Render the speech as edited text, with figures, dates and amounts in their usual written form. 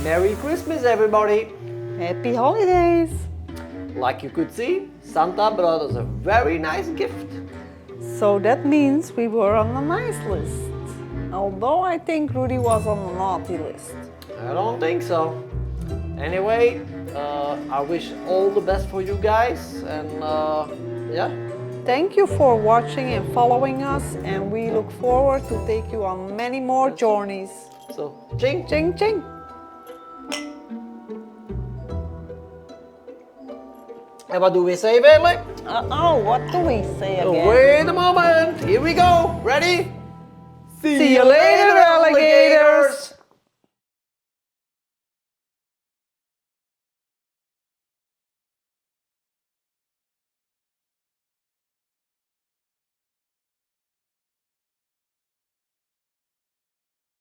Merry Christmas, everybody! Happy holidays! Like you could see, Santa brought us a very nice gift. So that means we were on the nice list. Although I think Rudy was on the naughty list. I don't think so. Anyway, I wish all the best for you guys, and yeah. Thank you for watching and following us, and we look forward to take you on many more journeys. So, ching! Ching ching! And what do we say, Veerle? Uh-oh, what do we say again? Wait a moment, here we go, ready? See you later, alligators!